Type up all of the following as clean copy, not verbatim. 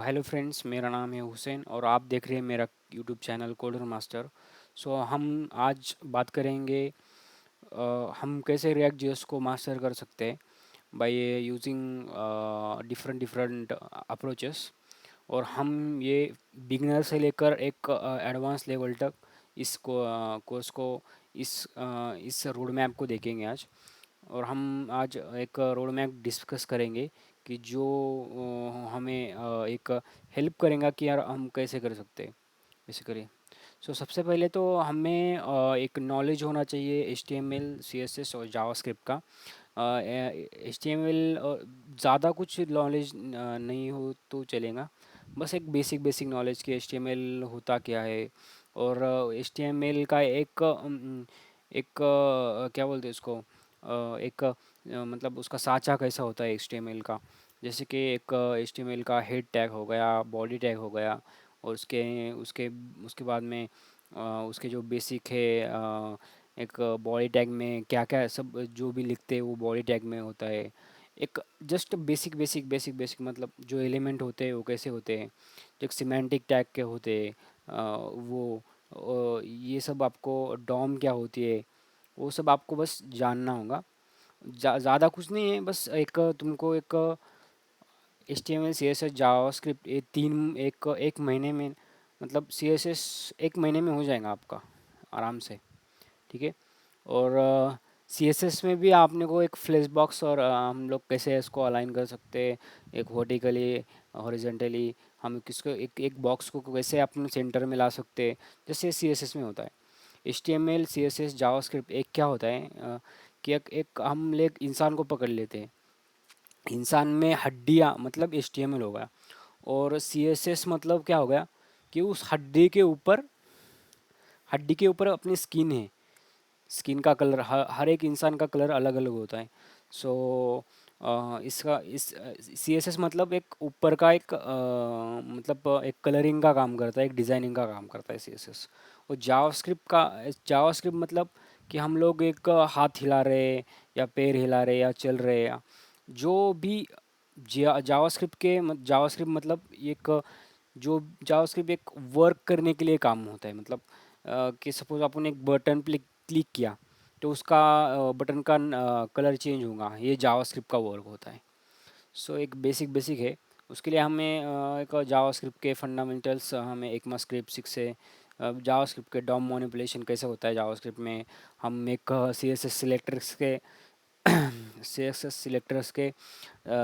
Hello friends, मेरा नाम है हुसैन और आप देख रहे हैं मेरा यूट्यूब चैनल कोडर मास्टर। हम आज बात करेंगे हम कैसे रिएक्ट जेएस को मास्टर कर सकते हैं by using different different approaches. और हम ये बिगनर से लेकर एक एडवांस लेवल तक इस कोर्स को इस रोड मैप को देखेंगे आज। और हम आज एक रोड मैप डिस्कस करेंगे कि जो हमें एक हेल्प करेगा कि यार हम कैसे कर सकते हैं बेसिकली। सबसे पहले तो हमें एक नॉलेज होना चाहिए H T M L C S S और जावास्क्रिप्ट का। एच टी एम एल ज़्यादा कुछ नॉलेज नहीं हो तो चलेगा। बस एक बेसिक बेसिक नॉलेज कि एच टी एम एल होता क्या है। और एच टी एम एल का एक क्या बोलते हैं उसको, एक मतलब उसका साँचा कैसा होता है एच टी एम एल का। जैसे कि एक एच टी एम एल का हेड टैग हो गया, बॉडी टैग हो गया। और उसके उसके उसके बाद में उसके जो बेसिक है, एक बॉडी टैग में क्या क्या सब जो भी लिखते हैं वो बॉडी टैग में होता है। एक just basic basic basic basic मतलब जो एलिमेंट होते हैं वो कैसे होते हैं, जो एक सिमेंटिक टैग के होते हैं, वो ये सब आपको डॉम क्या होती है वो सब आपको बस जानना होगा। ज़्यादा कुछ नहीं है, बस एक तुमको एक H T M L C S S JavaScript ये तीन एक एक महीने में, मतलब सी एस एस एक महीने में हो जाएगा आपका आराम से। ठीक है। और सी एस एस में भी आपने को एक फ्लैश बॉक्स और हम लोग कैसे इसको अलाइन कर सकते हैं, एक वर्टिकली हॉरिजेंटली हम किसको एक एक बॉक्स को कैसे अपने सेंटर में ला सकते हैं, जैसे सी एस एस में होता है। H T M L C S S JavaScript एक क्या होता है, कि एक हम एक इंसान को पकड़ लेते हैं। इंसान में हड्डियाँ मतलब एच टी एम एल हो गया। और सी एस एस मतलब क्या हो गया कि उस हड्डी के ऊपर अपनी स्किन है। स्किन का कलर हर एक इंसान का कलर अलग अलग होता है। सो इसका इस सी एस एस मतलब एक ऊपर का एक मतलब एक कलरिंग का काम करता है, एक डिज़ाइनिंग का काम करता है सी एस एस। और जावास्क्रिप्ट मतलब कि हम लोग एक हाथ हिला रहे या पैर हिला रहे या चल रहे या जो भी जावास्क्रिप्ट मतलब एक जो जावास्क्रिप्ट एक वर्क करने के लिए काम होता है। मतलब कि सपोज अपन एक बटन क्लिक क्लिक किया तो उसका बटन का कलर चेंज होगा, ये जावास्क्रिप्ट का वर्क होता है। एक बेसिक बेसिक है। उसके लिए हमें एक जावास्क्रिप्ट के फंडामेंटल्स हमें एक स्क्रिप्ट सीख से जावास्क्रिप्ट के डॉम मैनिपुलेशन कैसे होता है जावास्क्रिप्ट में। हम एक सी एस एस सिलेक्टर्स के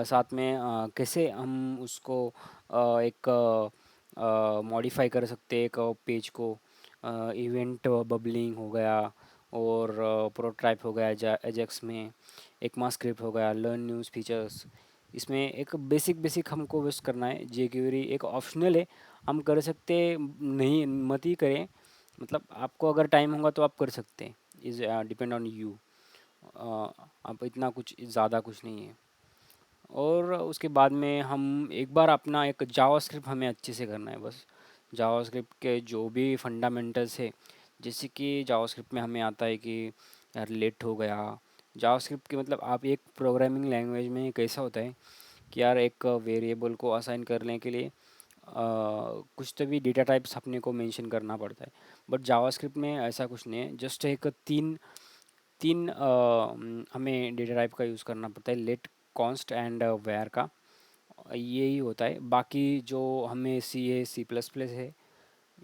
साथ में कैसे हम उसको एक मॉडिफाई कर सकते हैं एक पेज को। इवेंट बबलिंग हो गया और प्रोटोटाइप हो गया एजेक्स में। एक मास स्क्रिप्ट हो गया लर्न न्यूज़ फीचर्स। इसमें एक बेसिक बेसिक हमको बस करना है। जेक्यूरी एक ऑप्शनल है, हम कर सकते नहीं मत ही करें। मतलब आपको अगर टाइम होगा तो आप कर सकते हैं, इज़ डिपेंड ऑन यू। अब इतना कुछ ज़्यादा कुछ नहीं है। और उसके बाद में हम एक बार अपना एक जावास्क्रिप्ट हमें अच्छे से करना है बस। जावास्क्रिप्ट के जो भी फंडामेंटल्स है, जैसे कि जावास्क्रिप्ट में हमें आता है कि यार लेट हो गया। जावास्क्रिप्ट के मतलब आप एक प्रोग्रामिंग लैंग्वेज में कैसा होता है कि यार एक वेरिएबल को असाइन करने के लिए कुछ तो भी डेटा टाइप्स अपने को मेंशन करना पड़ता है। बट जावास्क्रिप्ट में ऐसा कुछ नहीं है, जस्ट एक तीन तीन हमें डेटा टाइप का यूज़ करना पड़ता है, लेट कॉन्स्ट एंड वेयर का। यही होता है। बाकी जो हमें सी है सी प्लस प्लस है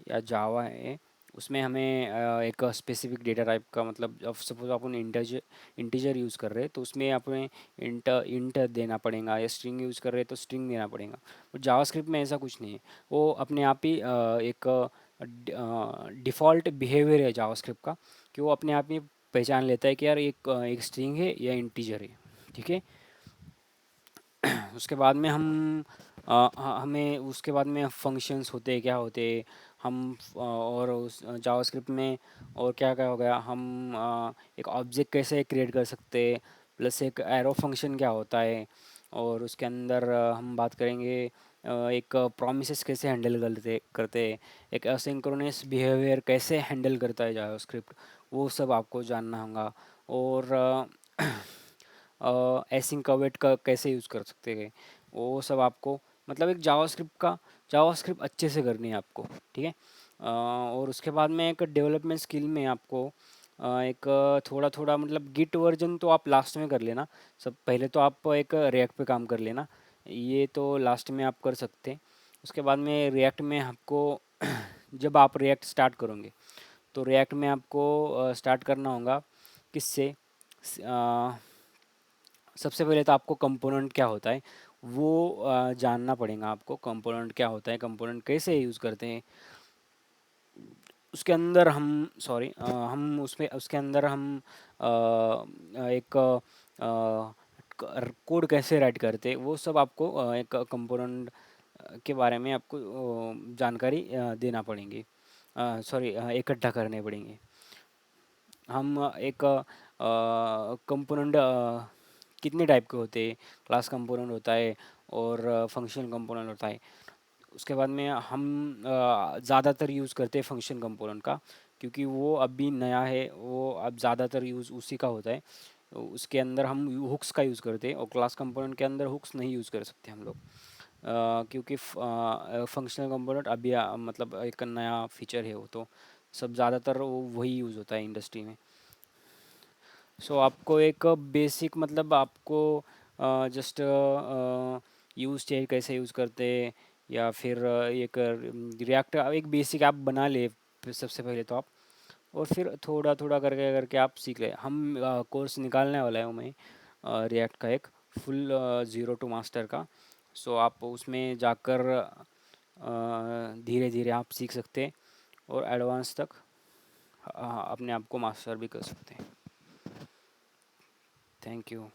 या जावा है उसमें हमें एक स्पेसिफिक डेटा टाइप का, मतलब अब सपोज अपन इंटीजर इंटीजर यूज़ कर रहे हैं तो उसमें अपने इंट इंट देना पड़ेगा, या स्ट्रिंग यूज़ कर रहे हैं तो स्ट्रिंग देना पड़ेगा। बट जावास्क्रिप्ट में ऐसा कुछ नहीं है। वो अपने आप ही एक डिफ़ॉल्ट बिहेवियर है जावास्क्रिप्ट का, कि वो अपने आप ही पहचान लेता है कि यार एक स्ट्रिंग है या इंटीजर है। ठीक है। उसके बाद में हमें उसके बाद में फंक्शंस होते हैं क्या होते हैं। और उस जावास्क्रिप्ट में और क्या क्या हो गया, हम एक ऑब्जेक्ट कैसे क्रिएट कर सकते हैं, प्लस एक एरो फंक्शन क्या होता है। और उसके अंदर हम बात करेंगे एक प्रोमिसेस कैसे हैंडल करते करते हैं, एक असिंक्रोनस बिहेवियर कैसे हैंडल करता है जावास्क्रिप्ट, वो सब आपको जानना होगा। और एसिंक अवेट का कैसे यूज़ कर सकते हैं वो सब आपको मतलब एक जावास्क्रिप्ट अच्छे से करनी है आपको, ठीक है। और उसके बाद में एक डेवलपमेंट स्किल में आपको एक थोड़ा थोड़ा मतलब गिट वर्जन तो आप लास्ट में कर लेना। सब पहले तो आप एक रिएक्ट पे काम कर लेना, ये तो लास्ट में आप कर सकते हैं। उसके बाद में रिएक्ट में आपको जब आप रिएक्ट स्टार्ट करोगे तो रिएक्ट में आपको स्टार्ट करना होगा किससे। सबसे पहले तो आपको कंपोनेंट क्या होता है वो जानना पड़ेगा आपको। कंपोनेंट क्या होता है, कंपोनेंट कैसे यूज़ करते हैं, उसके अंदर हम सॉरी हम उसमें उसके अंदर हम एक कोड कैसे राइट करते हैं वो सब आपको एक कंपोनेंट के बारे में आपको जानकारी देना पड़ेंगी, सॉरी इकट्ठा करने पड़ेंगे। हम एक कंपोनेंट कितने टाइप के होते हैं, क्लास कंपोनेंट होता है और फंक्शन कंपोनेंट होता है। उसके बाद में हम ज़्यादातर यूज़ करते हैं फंक्शन कंपोनेंट का, क्योंकि वो अभी नया है, वो अब ज़्यादातर यूज़ उसी का होता है। उसके अंदर हम हुक्स का यूज़ करते हैं और क्लास कंपोनेंट के अंदर हुक्स नहीं यूज़ कर सकते हम लोग, क्योंकि फंक्शनल कंपोनेंट अभी मतलब एक नया फीचर है वो, तो सब ज़्यादातर वही यूज़ होता है इंडस्ट्री में। सो आपको एक बेसिक मतलब आपको जस्ट यूज़ चाहिए कैसे यूज़ करते हैं, या फिर एक रिएक्ट एक बेसिक आप बना ले फिर सबसे पहले तो आप, और फिर थोड़ा थोड़ा करके करके आप सीख ले। हम कोर्स निकालने वाला हूँ मैं रिएक्ट का एक फुल ज़ीरो टू मास्टर का। सो आप उसमें जाकर धीरे धीरे आप सीख सकते हैं और एडवांस तक अपने आप को मास्टर भी कर सकते हैं। Thank you.